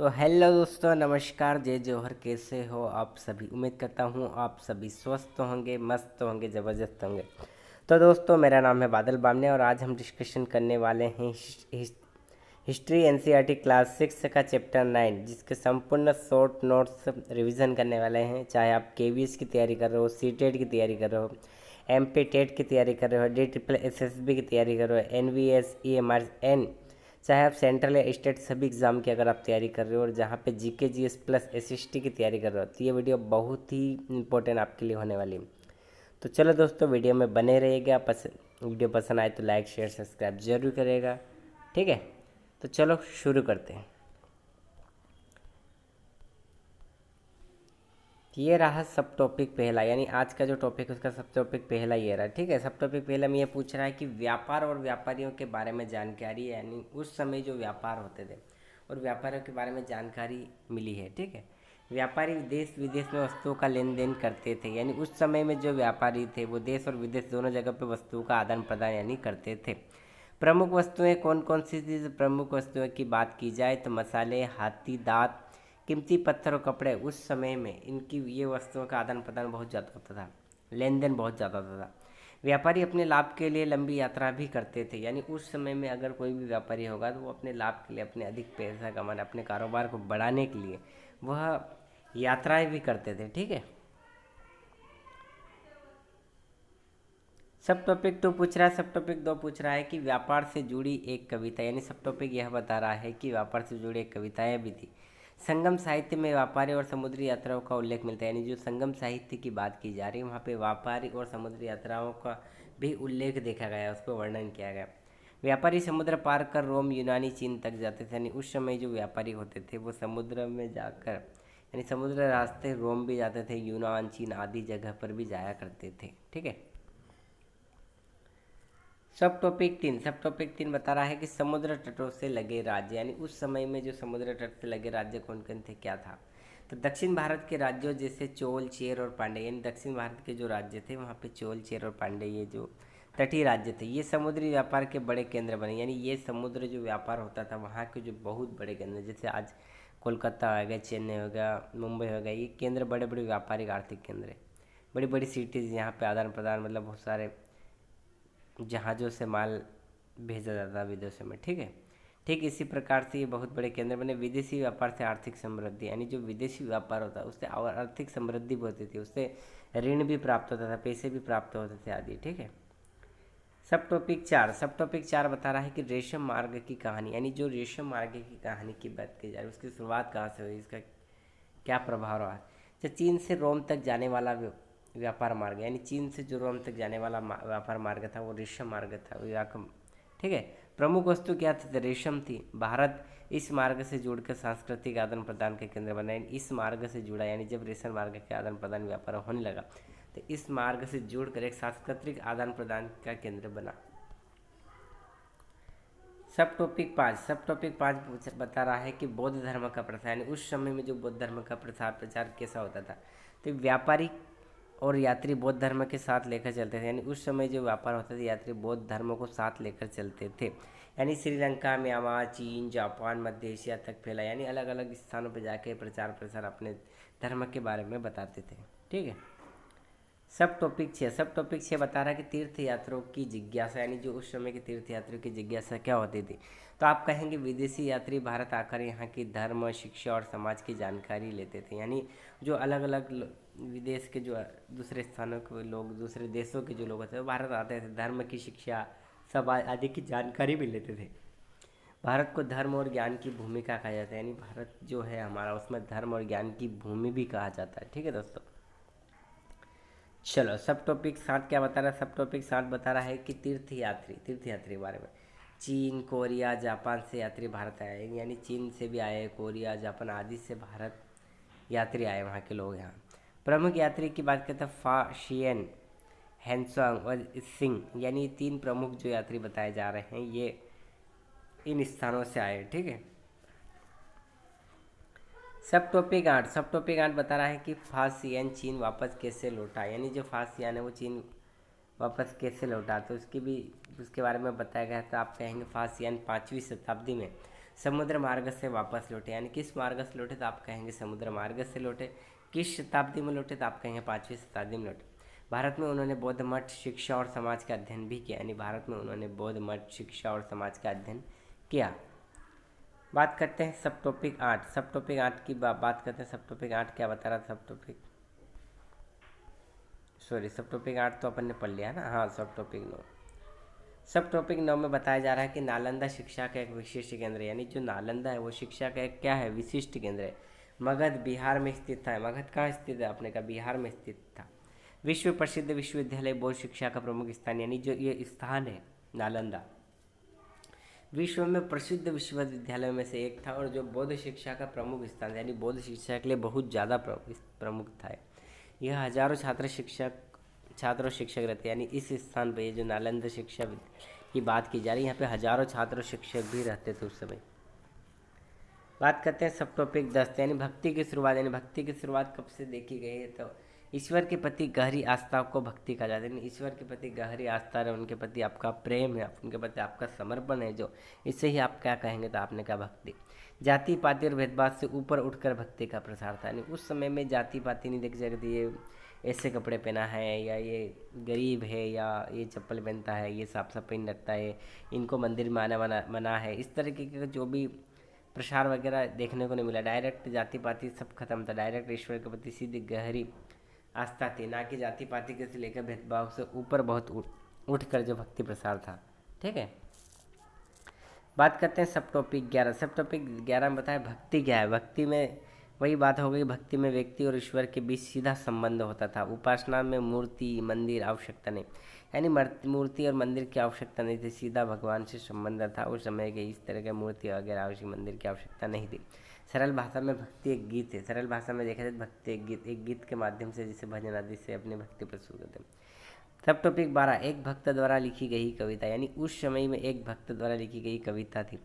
तो हेलो दोस्तों, नमस्कार, जय जौहर। कैसे हो आप सभी? उम्मीद करता हूँ आप सभी स्वस्थ होंगे, मस्त होंगे, ज़बरदस्त होंगे। तो दोस्तों, मेरा नाम है बादल बामने और आज हम डिस्कशन करने वाले हैं हिस्ट्री एनसीईआरटी क्लास 6 का चैप्टर 9, जिसके संपूर्ण शॉर्ट नोट्स रिवीजन करने वाले हैं। चाहे आप केवीएस की तैयारी कर रहे हो, सीटेट की तैयारी कर रहे हो, एमपी टेट की तैयारी कर रहे हो, डी ट्रिपल एसएसबी की तैयारी कर रहे हो, एनवीएस ईएमआर एन, चाहे आप सेंट्रल या स्टेट सभी एग्ज़ाम की अगर आप तैयारी कर रहे हो और जहाँ पे जीके जीएस प्लस एसएसटी की तैयारी कर रहे हो, तो ये वीडियो बहुत ही इंपॉर्टेंट आपके लिए होने वाली है। तो चलो दोस्तों, वीडियो में बने रहिएगा। वीडियो पसंद आए तो लाइक शेयर सब्सक्राइब जरूर करेगा, ठीक है। तो चलो शुरू करते हैं। ये रहा सब टॉपिक पहला, यानी आज का जो टॉपिक है उसका सब टॉपिक पहला ये रहा, ठीक है। सब टॉपिक पहला में ये पूछ रहा है कि व्यापार और व्यापारियों के बारे में जानकारी, यानी उस समय जो व्यापार होते थे और व्यापारियों के बारे में जानकारी मिली है, ठीक है। व्यापारी देश विदेश में वस्तुओं का लेन देन करते थे, यानी उस समय में जो व्यापारी थे वो देश और विदेश दोनों जगह पे वस्तुओं का आदान प्रदान यानी करते थे। प्रमुख वस्तुएं कौन कौन सी थी? प्रमुख वस्तुओं की बात की जाए तो मसाले, हाथी दांत, कीमती पत्थर और कपड़े, उस समय में इनकी ये वस्तुओं का आदान प्रदान बहुत ज़्यादा होता था, लेन देन बहुत ज़्यादा होता था। व्यापारी अपने लाभ के लिए लंबी यात्रा भी करते थे, यानी उस समय में अगर कोई भी व्यापारी होगा तो वो अपने लाभ के लिए, अपने अधिक पैसा कमाने, अपने कारोबार को बढ़ाने के लिए वह यात्राएं भी करते थे, ठीक है। सब टॉपिक 2 पूछ रहा है, सब टॉपिक 2 पूछ रहा है कि व्यापार से जुड़ी एक कविता, यानी सब टॉपिक यह बता रहा है कि व्यापार से जुड़ी एक कविताएं भी थी। संगम साहित्य में व्यापारी और समुद्री यात्राओं का उल्लेख मिलता है, यानी जो संगम साहित्य की बात की जा रही है वहाँ पे व्यापारी और समुद्री यात्राओं का भी उल्लेख देखा गया, उस पर वर्णन किया गया। व्यापारी समुद्र पार कर रोम, यूनानी, चीन तक जाते थे, यानी उस समय जो व्यापारी होते थे वो समुद्र में जाकर, यानी समुद्र रास्ते रोम भी जाते थे, यूनान, चीन आदि जगह पर भी जाया करते थे, ठीक है। सब टॉपिक 3 बता रहा है कि समुद्र तटों से लगे राज्य, यानी उस समय में जो समुद्र तट से लगे राज्य कौन कौन थे, क्या था। तो दक्षिण भारत के राज्यों जैसे चोल, चेर और पांड्य, यानी दक्षिण भारत के जो राज्य थे वहाँ पे चोल, चेर और पांड्य, ये जो तटीय राज्य थे, ये समुद्री व्यापार के बड़े केंद्र बने, यानी ये समुद्र जो व्यापार होता था वहाँ के जो बहुत बड़े केंद्र, जैसे आज कोलकाता हो गया, चेन्नई हो गया, मुंबई हो गया, ये केंद्र बड़े बड़े व्यापारिक आर्थिक केंद्र है। बड़ी बड़ी सिटीज़, यहाँ पे आदान प्रदान, मतलब बहुत सारे जहाज़ों से माल भेजा जाता है विदेशों में, ठीक है। ठीक इसी प्रकार से ये बहुत बड़े केंद्र बने। विदेशी व्यापार से आर्थिक समृद्धि, यानी जो विदेशी व्यापार होता है उससे और आर्थिक समृद्धि भी होती थी, उससे ऋण भी प्राप्त होता था, पैसे भी प्राप्त होते थे आदि, ठीक है। सब टॉपिक 4 बता रहा है कि रेशम मार्ग की कहानी, यानी जो रेशम मार्ग की कहानी की बात की जा रही है उसकी शुरुआत कहाँ से हुई, इसका क्या प्रभाव रहा। जो चीन से रोम तक जाने वाला व्यापार मार्ग, यानी चीन से जो रोम तक जाने वाला व्यापार मार्ग था वो रेशम मार्ग था, ठीक है। प्रमुख वस्तु क्या थी? तो रेशम थी। भारत इस मार्ग से जुड़कर सांस्कृतिक आदान प्रदान के केंद्र बना, इस मार्ग से जुड़ा, यानी जब रेशम मार्ग के आदान प्रदान व्यापार होने लगा तो इस मार्ग से जुड़कर एक सांस्कृतिक आदान प्रदान का केंद्र बना। सब टॉपिक 5 बता रहा है कि बौद्ध धर्म का प्रसार, यानी उस समय में जो बौद्ध धर्म का प्रसार प्रचार कैसा होता था। तो व्यापारी और यात्री बौद्ध धर्म के साथ लेकर चलते थे, यानी उस समय जो व्यापार होता था यात्री बौद्ध धर्म को साथ लेकर चलते थे, यानी श्रीलंका, म्यांमार, चीन, जापान, मध्य एशिया तक फैला, यानी अलग अलग स्थानों पर जाके प्रचार प्रसार अपने धर्म के बारे में बताते थे, ठीक है। सब टॉपिक 6 बता रहा है कि तीर्थ यात्रियों की जिज्ञासा, यानी जो उस समय के तीर्थ यात्रियों की जिज्ञासा क्या होती थी। तो आप कहेंगे विदेशी यात्री भारत आकर यहाँ की धर्म, शिक्षा और समाज की जानकारी लेते थे, यानी जो अलग अलग विदेश के जो दूसरे स्थानों के लोग, दूसरे देशों के जो लोग होते थे वो भारत आते थे, धर्म की शिक्षा, समाज आदि की जानकारी भी लेते थे। भारत को धर्म और ज्ञान की भूमिका कहा जाता है, यानी भारत जो है हमारा उसमें धर्म और ज्ञान की भूमि भी कहा जाता है, ठीक है दोस्तों। चलो, सब टॉपिक 7 क्या बता रहा है? सब टॉपिक 7 बता रहा है कि तीर्थ यात्री के बारे में। चीन, कोरिया, जापान से यात्री भारत आए, यानी चीन से भी आए, कोरिया, जापान आदि से भारत यात्री आए, वहाँ के लोग यहाँ। प्रमुख यात्री की बात करते हैं फा शियन, हैंसोंग और सिंह, यानी 3 प्रमुख जो यात्री बताए जा रहे हैं ये इन स्थानों से आए, ठीक है। सब टॉपिक 8 बता रहा है कि फासियन चीन वापस कैसे लौटा, यानी जो फासियन है वो चीन वापस कैसे लौटा, तो उसके बारे में बताया गया था। आप कहेंगे फासियन 5वीं शताब्दी में समुद्र मार्ग से वापस लौटे, यानी किस मार्ग से लौटे तो आप कहेंगे समुद्र मार्ग से लौटे। किस शताब्दी में लौटे तो आप कहेंगे 5वीं शताब्दी में लौटे। भारत में उन्होंने बौद्ध मठ शिक्षा और समाज का अध्ययन भी किया, यानी भारत में उन्होंने बौद्ध मठ शिक्षा और समाज का अध्ययन किया। बात करते हैं सब टॉपिक 8। सब टॉपिक 8 की बात करते हैं। सब टॉपिक 8 क्या बता रहा था? सब टॉपिक 8 तो अपन ने पढ़ लिया ना। हाँ, सब टॉपिक 9। सब टॉपिक 9 में बताया जा रहा है कि नालंदा शिक्षा का एक विशिष्ट केंद्र है, यानी जो नालंदा है वो शिक्षा का एक क्या है? विशिष्ट केंद्र है। मगध बिहार में स्थित था। मगध कहाँ स्थित है? अपने का बिहार में स्थित था। विश्व प्रसिद्ध विश्वविद्यालय बौद्ध शिक्षा का प्रमुख स्थान, यानी जो ये स्थान है नालंदा विश्व में प्रसिद्ध विश्वविद्यालयों में से एक था, और जो बौद्ध शिक्षा का प्रमुख स्थान, यानी बौद्ध शिक्षा के लिए बहुत ज़्यादा प्रमुख था। यह हजारों छात्र और शिक्षक रहते, यानी इस स्थान पर ये जो नालंदा शिक्षा की बात की जा रही है, यहाँ पे हजारों छात्र और शिक्षक भी रहते थे उस समय। बात करते हैं सब टॉपिक 10, यानी भक्ति की शुरुआत। यानी भक्ति की शुरुआत कब से देखी गई है? तो ईश्वर के प्रति गहरी आस्था को भक्ति कहा जाता है। ईश्वर के प्रति गहरी आस्था है, उनके प्रति आपका प्रेम है, उनके प्रति आपका समर्पण है, जो इससे ही आप क्या कहेंगे तो आपने कहा भक्ति। जाति पाति और भेदभाव से ऊपर उठकर भक्ति का प्रसार था, यानी उस समय में जाति पाति नहीं देखी जाती, ये ऐसे कपड़े पहना है, या ये गरीब है, या ये चप्पल पहनता है, ये साफ सफाई नहीं रखता है, इनको मंदिर में आना मना है, इस तरीके का जो भी प्रसार वगैरह देखने को नहीं मिला। डायरेक्ट जाति पाति सब खत्म था, डायरेक्ट ईश्वर के प्रति सीधी गहरी आस्था थी, ना कि जाति पाति के से लेकर भेदभाव से ऊपर बहुत उठ कर जो भक्ति प्रसार था। ठीक है, बात करते हैं सब टॉपिक 11। सब टॉपिक 11 में बताया भक्ति क्या है। भक्ति में वही बात हो गई, भक्ति में व्यक्ति और ईश्वर के बीच सीधा संबंध होता था। उपासना में मूर्ति मंदिर आवश्यकता नहीं, यानी मूर्ति और मंदिर की आवश्यकता नहीं थी, सीधा भगवान से संबंध था। उस समय के इस तरह के मूर्ति वगैरह आवश्यक मंदिर की आवश्यकता नहीं थी। सरल भाषा में भक्ति एक गीत है। सरल भाषा में देखा जाए भक्ति एक गीत के माध्यम से, जैसे भजन आदि से अपनी भक्ति प्रस्तुत करते हैं। सब टॉपिक 12, एक भक्त द्वारा लिखी गई कविता, यानी उस समय में एक भक्त द्वारा लिखी गई कविता थी।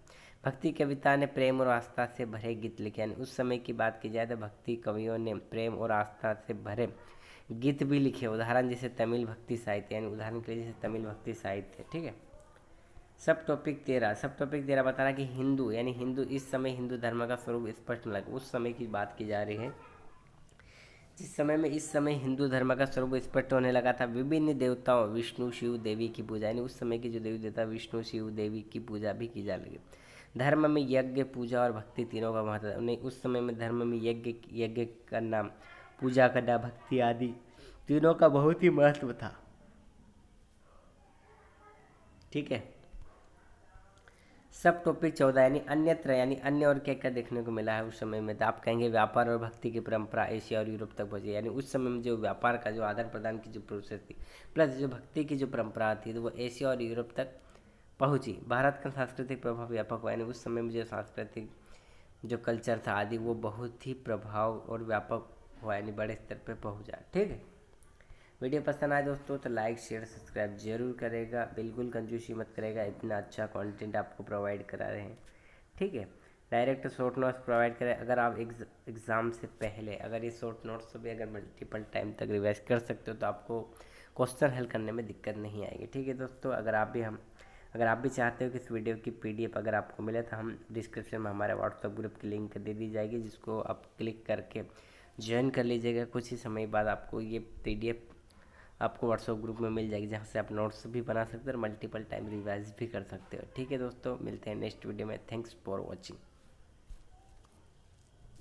भक्ति कविता ने प्रेम और आस्था से भरे गीत लिखे, यानी उस समय की बात की जाए तो भक्ति कवियों ने प्रेम और आस्था से भरे गीत भी लिखे। उदाहरण जैसे तमिल भक्ति साहित्य, यानी उदाहरण के लिए जैसे तमिल भक्ति साहित्य। ठीक है, सब टॉपिक 13। सब टॉपिक 13 बता रहा कि हिंदू, यानी हिंदू इस समय हिंदू धर्म का स्वरूप स्पष्ट लगा। उस समय की बात की जा रही है जिस समय में इस समय हिंदू धर्म का स्वरूप स्पष्ट होने लगा था। विभिन्न देवताओं विष्णु शिव देवी की पूजा, यानी उस समय की जो देवी देवता विष्णु शिव देवी की पूजा भी की जा लगी। धर्म में यज्ञ पूजा और भक्ति तीनों का महत्व, नहीं उस समय में धर्म में यज्ञ करना, पूजा करना, भक्ति आदि तीनों का बहुत ही महत्व था। ठीक है, सब टॉपिक 14, यानी अन्यत्र, यानी अन्य और क्या क्या देखने को मिला है उस समय में। तो आप कहेंगे व्यापार और भक्ति की परंपरा एशिया और यूरोप तक पहुंची, यानी उस समय में जो व्यापार का जो आदान प्रदान की जो प्रोसेस थी प्लस जो भक्ति की जो परंपरा थी, तो वो एशिया और यूरोप तक पहुंची। भारत का सांस्कृतिक प्रभाव व्यापक हुआ, यानी उस समय में जो सांस्कृतिक जो कल्चर था आदि वो बहुत ही प्रभाव और व्यापक हुआ, यानी बड़े स्तर पर पहुँचा। ठीक है, वीडियो पसंद आए दोस्तों तो लाइक शेयर सब्सक्राइब जरूर करेगा, बिल्कुल कंजूसी मत करेगा, इतना अच्छा कंटेंट आपको प्रोवाइड करा रहे हैं। ठीक है, डायरेक्ट शॉर्ट नोट्स प्रोवाइड करें। अगर आप एग्ज़ाम से पहले अगर ये शॉर्ट नोट्स को भी अगर मल्टीपल टाइम तक रिवाइज कर सकते हो तो आपको क्वेश्चन हल करने में दिक्कत नहीं आएगी। ठीक है दोस्तों, अगर आप भी चाहते हो कि इस वीडियो की PDF अगर आपको मिले तो हम डिस्क्रिप्शन में हमारे व्हाट्सएप ग्रुप की लिंक दे दी जाएगी, जिसको आप क्लिक करके ज्वाइन कर लीजिएगा। कुछ ही समय बाद आपको ये PDF आपको व्हाट्सएप ग्रुप में मिल जाएगी, जहाँ से आप नोट्स भी बना सकते हो और मल्टीपल टाइम रिवाइज भी कर सकते हो। ठीक है दोस्तों, मिलते हैं नेक्स्ट वीडियो में। Thanks for watching.